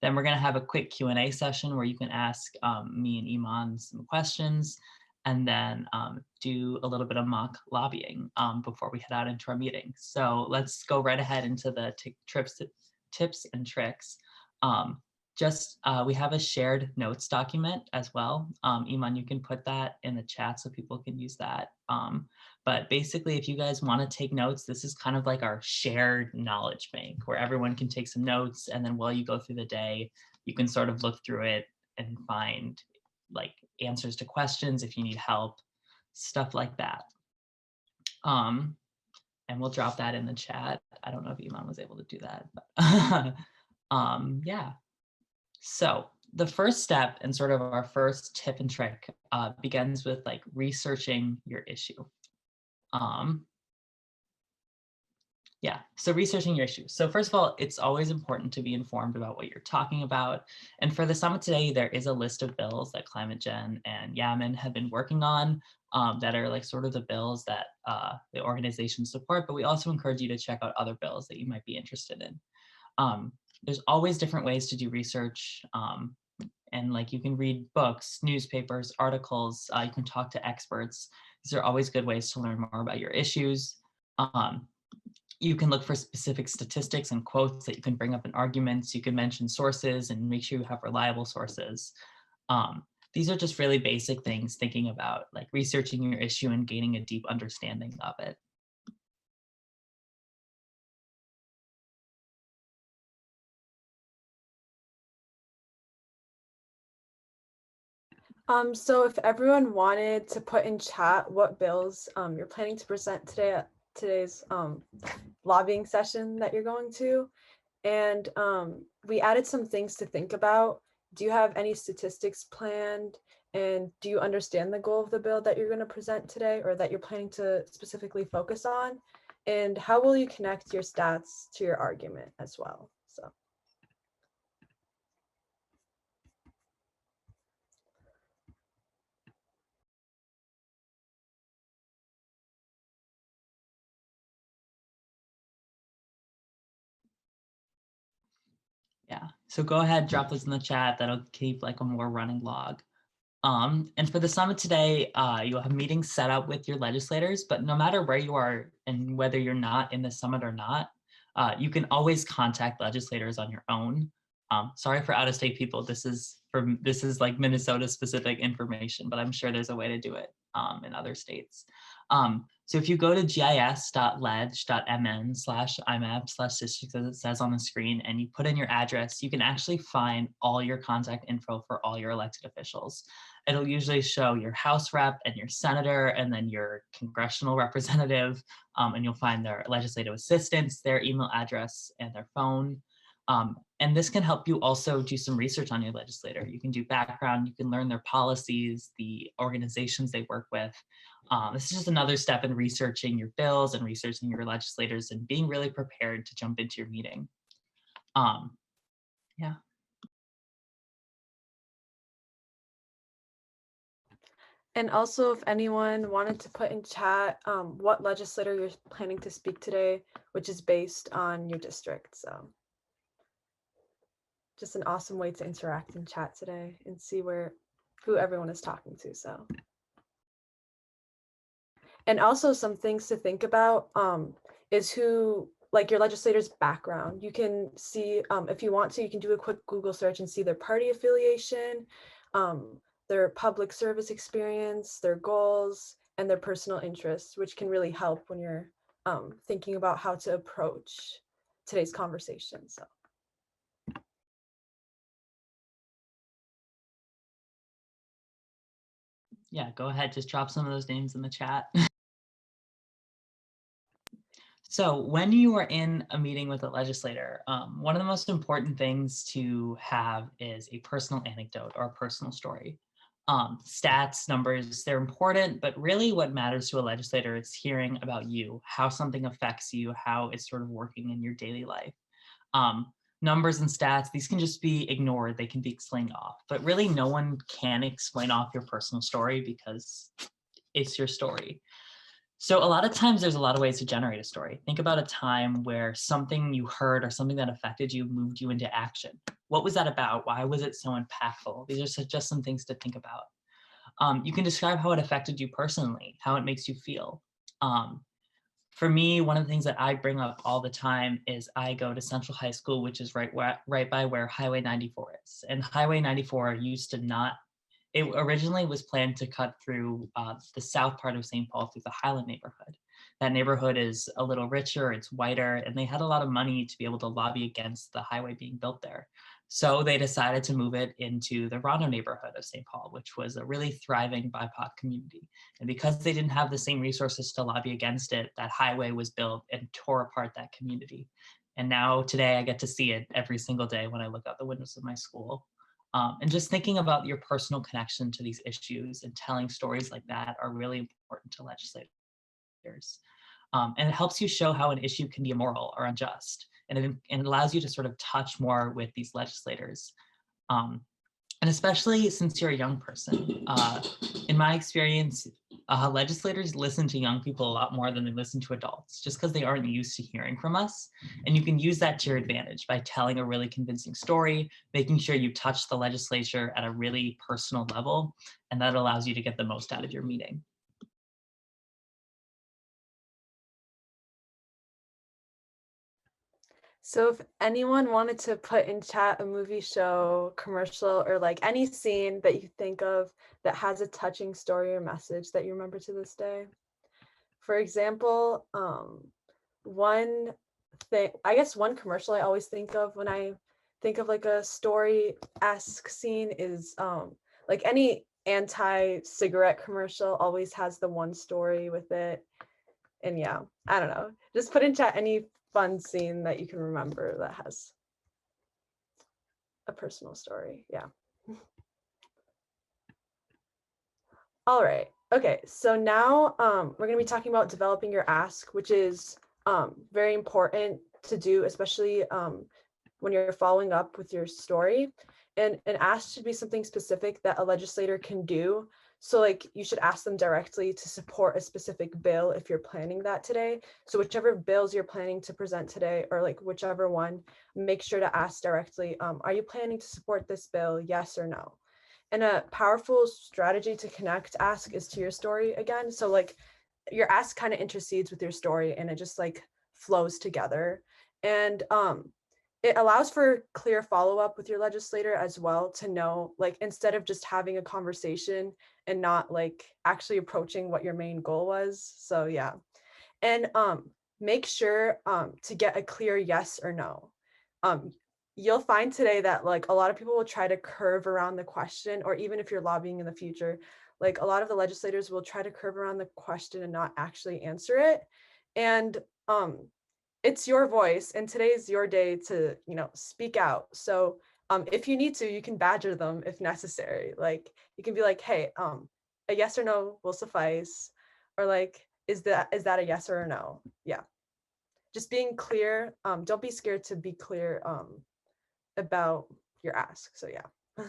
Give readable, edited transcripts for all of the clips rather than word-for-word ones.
Then we're going to have a quick Q&A session where you can ask me and Iman some questions, and then do a little bit of mock lobbying before we head out into our meeting. So let's go right ahead into the tips and tricks. We have a shared notes document as well. Iman, you can put that in the chat so people can use that. But basically, if you guys want to take notes, this is kind of like our shared knowledge bank where everyone can take some notes. And then while you go through the day, you can sort of look through it and find like answers to questions if you need help, stuff like that. And we'll drop that in the chat. I don't know if Iman was able to do that, but yeah. So the first step and sort of our first tip and trick begins with like researching your issue. So researching your issue. So first of all, it's always important to be informed about what you're talking about. And for the summit today, there is a list of bills that Climate Gen and Yaman have been working on that are like sort of the bills that the organizations support, but we also encourage you to check out other bills that you might be interested in. There's always different ways to do research. And like you can read books, newspapers, articles, you can talk to experts. These are always good ways to learn more about your issues. You can look for specific statistics and quotes that you can bring up in arguments. You can mention sources and make sure you have reliable sources. These are just really basic things, thinking about like researching your issue and gaining a deep understanding of it. So if everyone wanted to put in chat what bills you're planning to present today at today's lobbying session that you're going to, and we added some things to think about. Do you have any statistics planned, and do you understand the goal of the bill that you're going to present today, or that you're planning to specifically focus on? And how will you connect your stats to your argument as well? So. Yeah, so go ahead, drop those in the chat. That'll keep like a more running log. And for the summit today, you'll have meetings set up with your legislators, but no matter where you are and whether you're not in the summit or not, you can always contact legislators on your own. Sorry for out-of-state people. This is like Minnesota specific information, but I'm sure there's a way to do it in other states. So if you go to gis.leg.mn/imap/districts, as it says on the screen, and you put in your address, you can actually find all your contact info for all your elected officials. It'll usually show your House rep and your senator, and then your congressional representative, and you'll find their legislative assistants, their email address, and their phone. And this can help you also do some research on your legislator. You can do background, you can learn their policies, the organizations they work with. This is just another step in researching your bills and researching your legislators and being really prepared to jump into your meeting. Yeah. And also, if anyone wanted to put in chat what legislator you're planning to speak today, which is based on your district. So just an awesome way to interact in chat today and see who everyone is talking to. So. And also some things to think about is who, like your legislator's background. You can see, if you want to, you can do a quick Google search and see their party affiliation, their public service experience, their goals, and their personal interests, which can really help when you're thinking about how to approach today's conversation. So. Yeah, go ahead, just drop some of those names in the chat. So when you are in a meeting with a legislator, one of the most important things to have is a personal anecdote or a personal story. Stats, numbers, they're important, but really what matters to a legislator is hearing about you, how something affects you, how it's sort of working in your daily life. Numbers and stats, these can just be ignored, they can be explained off, but really no one can explain off your personal story because it's your story. So a lot of times there's a lot of ways to generate a story. Think about a time where something you heard or something that affected you moved you into action. What was that about? Why was it so impactful? These are just some things to think about. You can describe how it affected you personally, how it makes you feel. Um, for me, one of the things that I bring up all the time is I go to Central High School, which is right by where Highway 94 is. And Highway 94 used to not, it originally was planned to cut through the south part of St. Paul through the Highland neighborhood. That neighborhood is a little richer, it's whiter, and they had a lot of money to be able to lobby against the highway being built there. So they decided to move it into the Rondo neighborhood of St. Paul, which was a really thriving BIPOC community. And because they didn't have the same resources to lobby against it, that highway was built and tore apart that community. And now today I get to see it every single day when I look out the windows of my school. And just thinking about your personal connection to these issues and telling stories like that are really important to legislators. And it helps you show how an issue can be immoral or unjust. And it allows you to sort of touch more with these legislators. And especially since you're a young person, in my experience, legislators listen to young people a lot more than they listen to adults, just because they aren't used to hearing from us. And you can use that to your advantage by telling a really convincing story, making sure you touch the legislature at a really personal level, and that allows you to get the most out of your meeting. So if anyone wanted to put in chat a movie, show, commercial, or like any scene that you think of that has a touching story or message that you remember to this day. For example, one thing, I guess one commercial I always think of when I think of like a story-esque scene is like any anti-cigarette commercial always has the one story with it. And yeah, I don't know. Just put in chat any fun scene that you can remember that has a personal story. Yeah. All right. Okay. So now we're going to be talking about developing your ask, which is very important to do, especially when you're following up with your story. And an ask should be something specific that a legislator can do. So like you should ask them directly to support a specific bill if you're planning that today. So whichever bills you're planning to present today, or like whichever one, make sure to ask directly, are you planning to support this bill? Yes or no? And a powerful strategy to connect ask is to your story again. So like your ask kind of intercedes with your story and it just like flows together. And it allows for clear follow-up with your legislator as well to know, like, instead of just having a conversation and not like actually approaching what your main goal was. So yeah. And make sure to get a clear yes or no. You'll find today that like a lot of people will try to curve around the question, or even if you're lobbying in the future, like a lot of the legislators will try to curve around the question and not actually answer it. And it's your voice, and today's your day to, you know, speak out. So if you need to, you can badger them if necessary. Like you can be like, hey, a yes or no will suffice, or like, is that a yes or a no? Yeah, just being clear. Don't be scared to be clear about your ask. So yeah.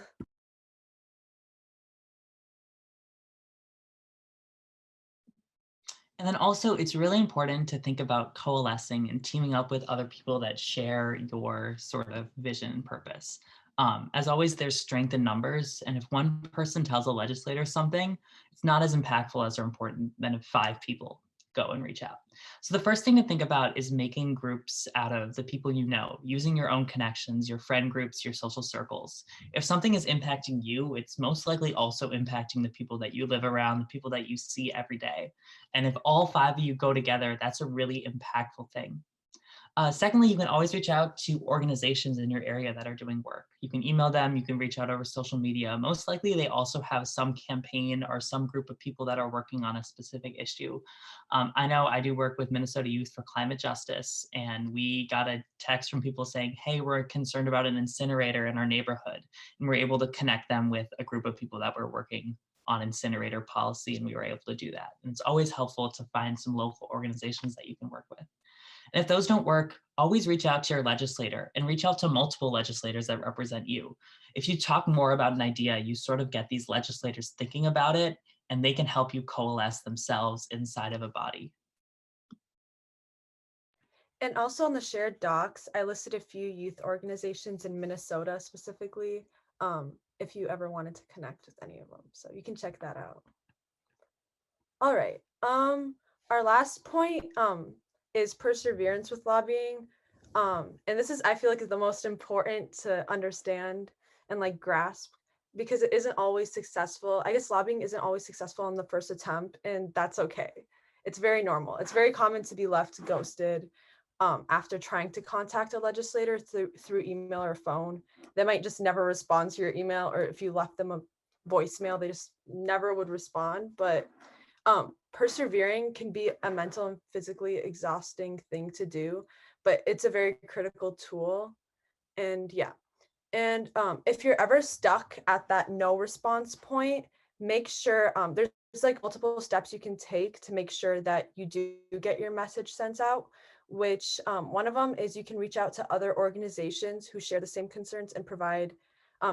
And then also, it's really important to think about coalescing and teaming up with other people that share your sort of vision and purpose. As always, there's strength in numbers. And if one person tells a legislator something, it's not as impactful as or important than if 5 people go and reach out. So the first thing to think about is making groups out of the people you know, using your own connections, your friend groups, your social circles. If something is impacting you, it's most likely also impacting the people that you live around, the people that you see every day. And if all 5 of you go together, that's a really impactful thing. Secondly, you can always reach out to organizations in your area that are doing work. You can email them, you can reach out over social media. Most likely they also have some campaign or some group of people that are working on a specific issue. I know I do work with Minnesota Youth for Climate Justice, and we got a text from people saying, hey, we're concerned about an incinerator in our neighborhood. And we're able to connect them with a group of people that were working on incinerator policy, and we were able to do that. And it's always helpful to find some local organizations that you can work with. And if those don't work, always reach out to your legislator and reach out to multiple legislators that represent you. If you talk more about an idea, you sort of get these legislators thinking about it, and they can help you coalesce themselves inside of a body. And also on the shared docs, I listed a few youth organizations in Minnesota specifically, if you ever wanted to connect with any of them. So you can check that out. All right. Our last point is perseverance with lobbying. And this is, I feel like, is the most important to understand and like grasp, because it isn't always successful. I guess lobbying isn't always successful on the first attempt, and that's okay. It's very normal. It's very common to be left ghosted after trying to contact a legislator through email or phone. They might just never respond to your email, or if you left them a voicemail, they just never would respond. But persevering can be a mental and physically exhausting thing to do, but it's a very critical tool. And yeah, and if you're ever stuck at that no response point, make sure there's like multiple steps you can take to make sure that you do get your message sent out, which one of them is you can reach out to other organizations who share the same concerns and provide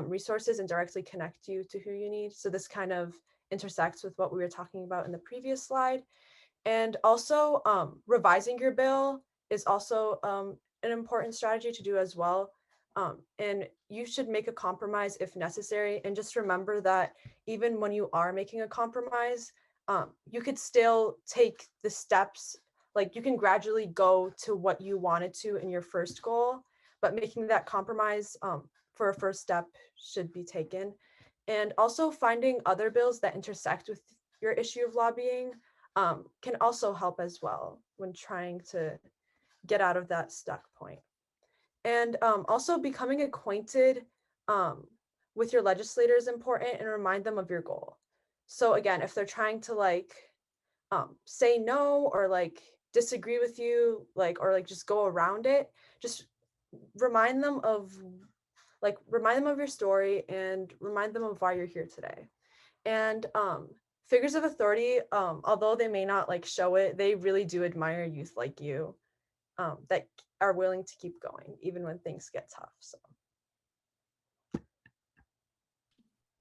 resources and directly connect you to who you need. So this kind of intersects with what we were talking about in the previous slide. And also revising your bill is also an important strategy to do as well. And you should make a compromise if necessary. And just remember that even when you are making a compromise, you could still take the steps, like you can gradually go to what you wanted to in your first goal, but making that compromise for a first step should be taken. And also finding other bills that intersect with your issue of lobbying can also help as well when trying to get out of that stuck point. And also becoming acquainted with your legislator is important, and remind them of your goal. So again, if they're trying to like say no or like disagree with you, like, or like just go around it, just remind them of your story and remind them of why you're here today. And figures of authority, although they may not like show it, they really do admire youth like you that are willing to keep going even when things get tough. So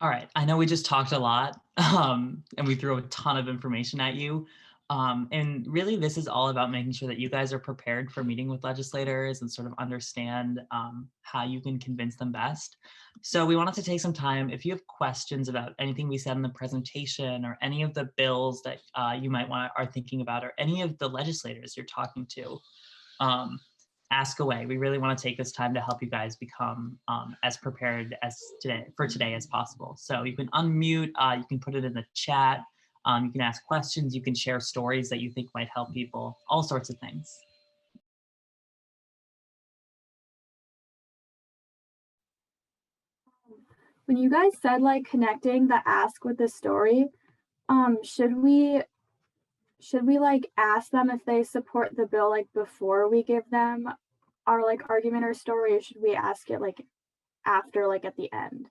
All right, I know we just talked a lot and we threw a ton of information at you. And really this is all about making sure that you guys are prepared for meeting with legislators and sort of understand how you can convince them best. So we wanted to take some time, if you have questions about anything we said in the presentation or any of the bills that you might are thinking about, or any of the legislators you're talking to, ask away. We really want to take this time to help you guys become as prepared as today as possible. So you can unmute, you can put it in the chat, you can ask questions, you can share stories that you think might help people, all sorts of things. When you guys said like connecting the ask with the story, should we like ask them if they support the bill like before we give them our like argument or story, or should we ask it like after, like at the end?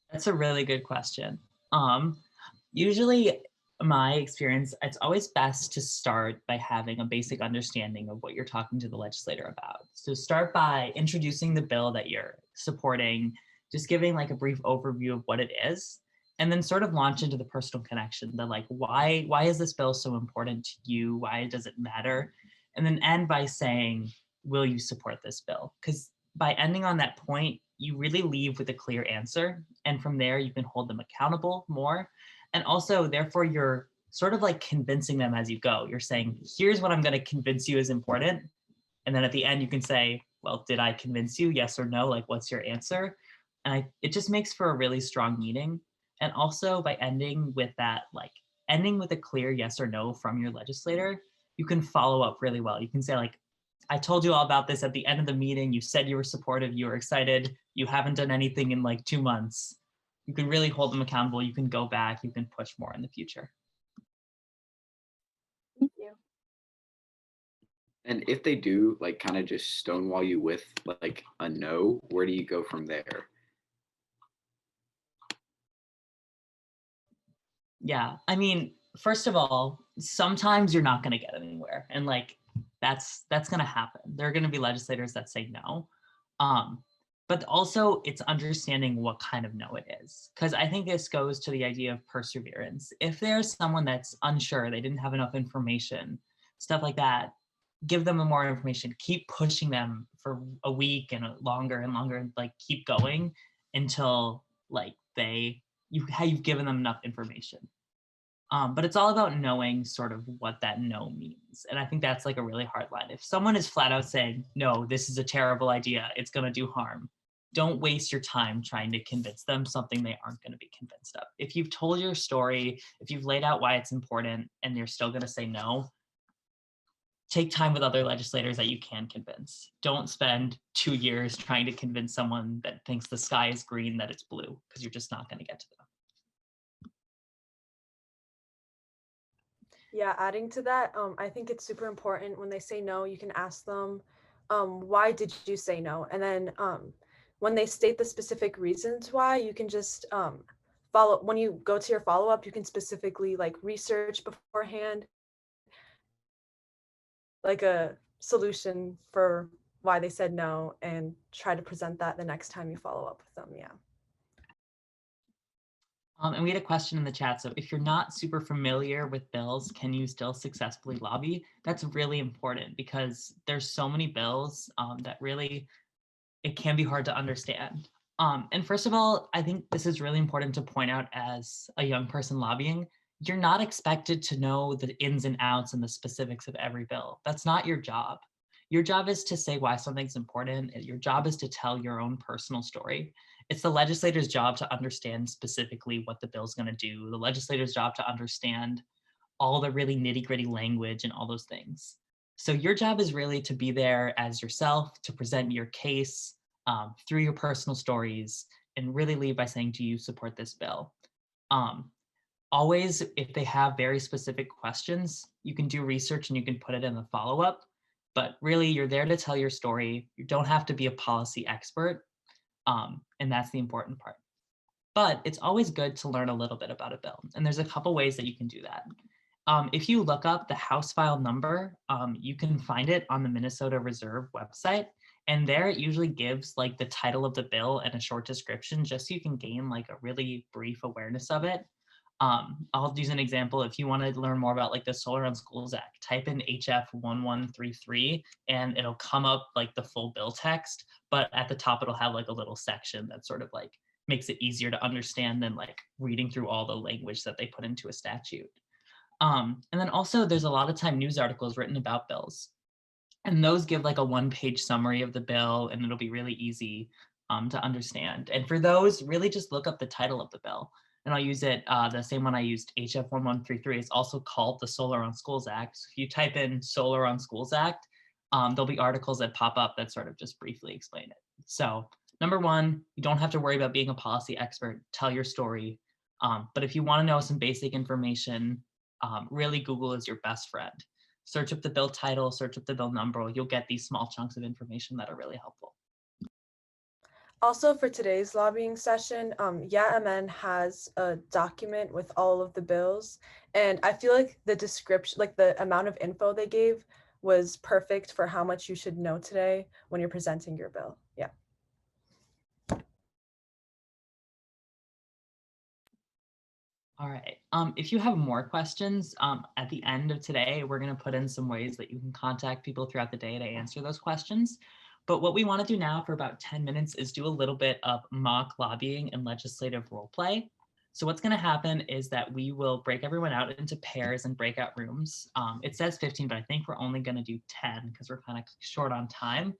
That's a really good question. Usually my experience, it's always best to start by having a basic understanding of what you're talking to the legislator about. So start by introducing the bill that you're supporting, just giving like a brief overview of what it is, and then sort of launch into the personal connection, the like, why is this bill so important to you? Why does it matter? And then end by saying, will you support this bill? Because by ending on that point, you really leave with a clear answer. And from there, you can hold them accountable more. And also, therefore, you're sort of like convincing them as you go. You're saying, here's what I'm going to convince you is important. And then at the end, you can say, well, did I convince you? Yes or no? Like, what's your answer? And it just makes for a really strong meeting. And also by ending with that, like ending with a clear yes or no from your legislator, you can follow up really well. You can say like, I told you all about this at the end of the meeting. You said you were supportive, you were excited. You haven't done anything in like 2 months. You can really hold them accountable. You can go back, you can push more in the future. Thank you. And if they do like kind of just stonewall you with like a no, where do you go from there? Yeah, I mean, first of all, sometimes you're not going to get anywhere, and like that's going to happen. There are going to be legislators that say no, but also it's understanding what kind of no it is, because I think this goes to the idea of perseverance. If there's someone that's unsure, they didn't have enough information, stuff like that, give them more information, keep pushing them for a week and longer and longer, and like keep going until like you've given them enough information. But it's all about knowing sort of what that no means. And I think that's like a really hard line. If someone is flat out saying, no, this is a terrible idea, it's going to do harm, don't waste your time trying to convince them something they aren't going to be convinced of. If you've told your story, if you've laid out why it's important and they're still going to say no, take time with other legislators that you can convince. Don't spend 2 years trying to convince someone that thinks the sky is green that it's blue, because you're just not going to get to them. Yeah, adding to that, I think it's super important when they say no, you can ask them, why did you say no? And then when they state the specific reasons why, you can just when you go to your follow-up, you can specifically like research beforehand, like a solution for why they said no, and try to present that the next time you follow up with them. Yeah. And we had a question in the chat. So if you're not super familiar with bills, can you still successfully lobby? That's really important because there's so many bills that really, it can be hard to understand. And first of all, I think this is really important to point out as a young person lobbying. You're not expected to know the ins and outs and the specifics of every bill. That's not your job. Your job is to say why something's important. Your job is to tell your own personal story. It's the legislator's job to understand specifically what the bill's going to do. The legislator's job to understand all the really nitty-gritty language and all those things. So your job is really to be there as yourself, to present your case through your personal stories, and really lead by saying, do you support this bill? Always, if they have very specific questions, you can do research and you can put it in the follow-up. But really, you're there to tell your story. You don't have to be a policy expert. And that's the important part. But it's always good to learn a little bit about a bill. And there's a couple ways that you can do that. If you look up the House file number, you can find it on the Minnesota Reserve website. And there it usually gives like the title of the bill and a short description just so you can gain like a really brief awareness of it. I'll use an example. If you want to learn more about like the Solar on Schools Act, type in HF 1133 and it'll come up like the full bill text, but at the top it'll have like a little section that sort of like makes it easier to understand than like reading through all the language that they put into a statute. And then also there's a lot of time news articles written about bills, and those give like a one-page summary of the bill, and it'll be really easy to understand. And for those, really just look up the title of the bill. And I'll use it, the same one I used, HF 1133 is also called the Solar on Schools Act. So if you type in Solar on Schools Act, there'll be articles that pop up that sort of just briefly explain it. So number one, you don't have to worry about being a policy expert, tell your story. But if you want to know some basic information, really Google is your best friend. Search up the bill title, search up the bill number, you'll get these small chunks of information that are really helpful. Also for today's lobbying session, Iman has a document with all of the bills, and I feel like the description, like the amount of info they gave was perfect for how much you should know today when you're presenting your bill. Yeah. All right. If you have more questions, at the end of today, we're going to put in some ways that you can contact people throughout the day to answer those questions. But what we want to do now for about 10 minutes is do a little bit of mock lobbying and legislative role play. So what's going to happen is that we will break everyone out into pairs and breakout rooms. It says 15, but I think we're only going to do 10 because we're kind of short on time.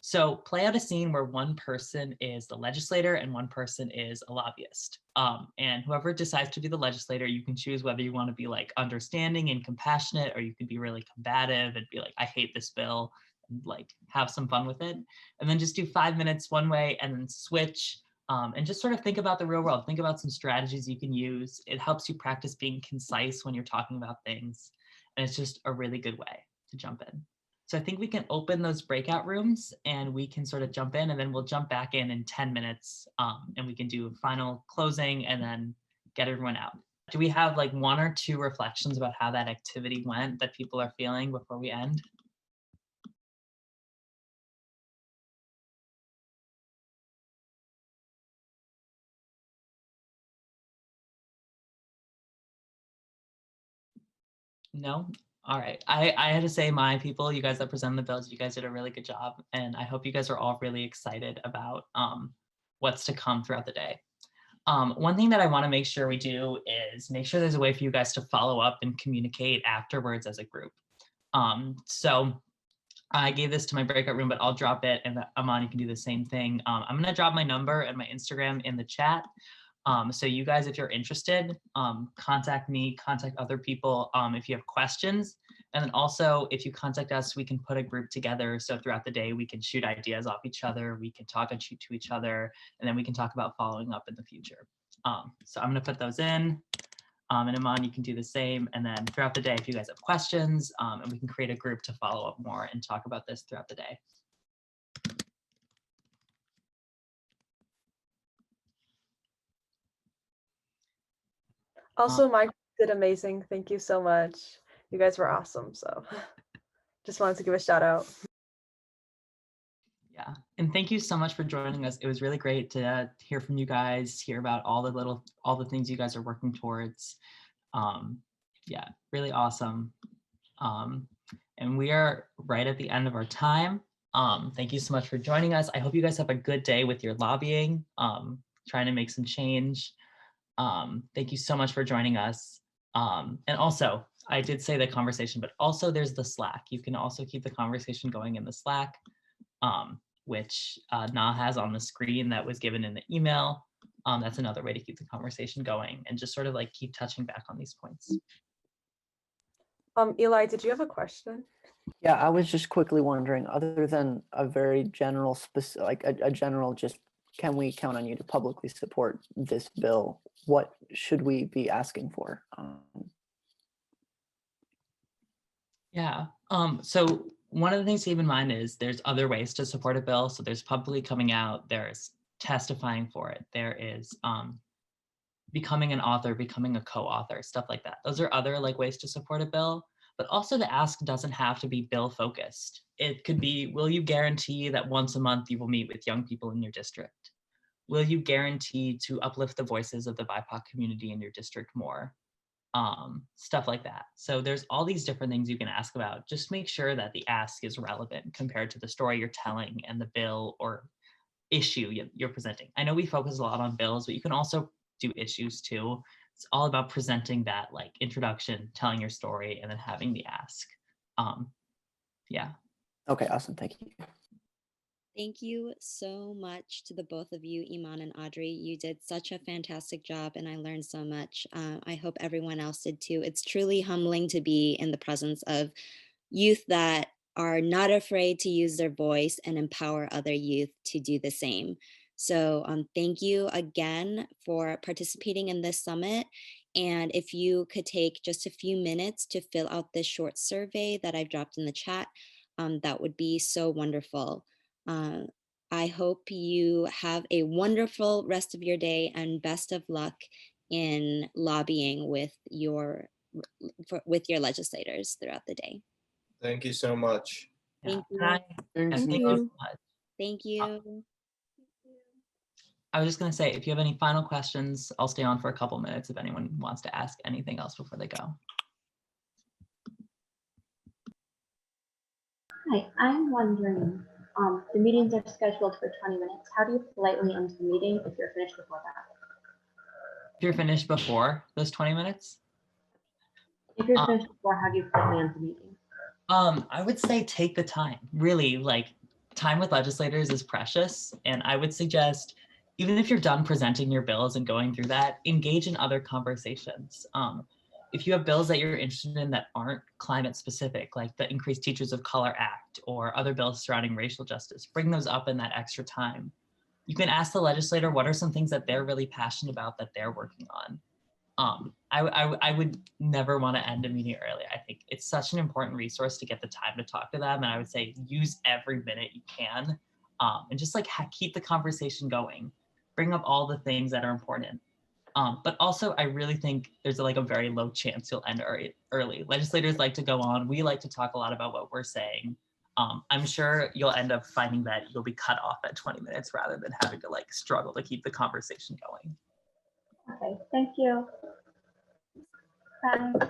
So play out a scene where one person is the legislator and one person is a lobbyist. And whoever decides to be the legislator, you can choose whether you want to be like understanding and compassionate, or you can be really combative and be like, I hate this bill, and like have some fun with it. And then just do 5 minutes one way and then switch, and just sort of think about the real world. Think about some strategies you can use. It helps you practice being concise when you're talking about things. And it's just a really good way to jump in. So I think we can open those breakout rooms and we can sort of jump in, and then we'll jump back in 10 minutes, and we can do a final closing and then get everyone out. Do we have like 1 or 2 reflections about how that activity went that people are feeling before we end? No? All right. I had to say, my people, you guys that present the bills, you guys did a really good job. And I hope you guys are all really excited about what's to come throughout the day. One thing that I want to make sure we do is make sure there's a way for you guys to follow up and communicate afterwards as a group. So I gave this to my breakout room, but I'll drop it, and Iman, you can do the same thing. I'm going to drop my number and my Instagram in the chat. So you guys, if you're interested, contact me, contact other people if you have questions. And then also, if you contact us, we can put a group together. So throughout the day, we can shoot ideas off each other. We can talk and shoot to each other. And then we can talk about following up in the future. So I'm going to put those in. And Iman, you can do the same. And then throughout the day, if you guys have questions, and we can create a group to follow up more and talk about this throughout the day. Also, Mike did amazing. Thank you so much. You guys were awesome. So just wanted to give a shout out. Yeah, and thank you so much for joining us. It was really great to hear from you guys, hear about all the things you guys are working towards. Yeah, really awesome. And we are right at the end of our time. Thank you so much for joining us. I hope you guys have a good day with your lobbying, trying to make some change. Thank you so much for joining us. And also, I did say the conversation, but also there's the Slack. You can also keep the conversation going in the Slack, which Na has on the screen that was given in the email. That's another way to keep the conversation going and just sort of like keep touching back on these points. Eli, did you have a question? Yeah, I was just quickly wondering, other than a very general, like a general just, can we count on you to publicly support this bill? What should we be asking for? Yeah, so one of the things to keep in mind is there's other ways to support a bill. So there's publicly coming out, there's testifying for it, there is becoming an author, becoming a co-author, stuff like that. Those are other like ways to support a bill, but also the ask doesn't have to be bill focused. It could be, will you guarantee that once a month you will meet with young people in your district? Will you guarantee to uplift the voices of the BIPOC community in your district more? Stuff like that. So there's all these different things you can ask about. Just make sure that the ask is relevant compared to the story you're telling and the bill or issue you're presenting. I know we focus a lot on bills, but you can also do issues too. It's all about presenting that like introduction, telling your story, and then having the ask. Yeah. Okay, awesome. Thank you. Thank you so much to the both of you, Iman and Adri. You did such a fantastic job and I learned so much. I hope everyone else did too. It's truly humbling to be in the presence of youth that are not afraid to use their voice and empower other youth to do the same. So thank you again for participating in this summit. And if you could take just a few minutes to fill out this short survey that I've dropped in the chat, that would be so wonderful. I hope you have a wonderful rest of your day and best of luck in lobbying with your legislators throughout the day. Thank you so much. Thank you. Thank you so much. Thank you. I was just going to say, if you have any final questions, I'll stay on for a couple minutes if anyone wants to ask anything else before they go. Hi, I'm wondering, the meetings are scheduled for 20 minutes. How do you politely end the meeting if you're finished before that? If you're finished before those 20 minutes? If you're finished before, how do you politely end the meeting? I would say take the time. Really, like, time with legislators is precious. And I would suggest, even if you're done presenting your bills and going through that, engage in other conversations. If you have bills that you're interested in that aren't climate specific, like the Increased Teachers of Color Act or other bills surrounding racial justice, bring those up in that extra time. You can ask the legislator what are some things that they're really passionate about that they're working on. I would never want to end a meeting early. I think it's such an important resource to get the time to talk to them. And I would say use every minute you can and just like keep the conversation going. Bring up all the things that are important. But also, I really think there's like a very low chance you'll end early. Legislators like to go on. We like to talk a lot about what we're saying. I'm sure you'll end up finding that you'll be cut off at 20 minutes rather than having to like struggle to keep the conversation going. Okay, thank you. Bye.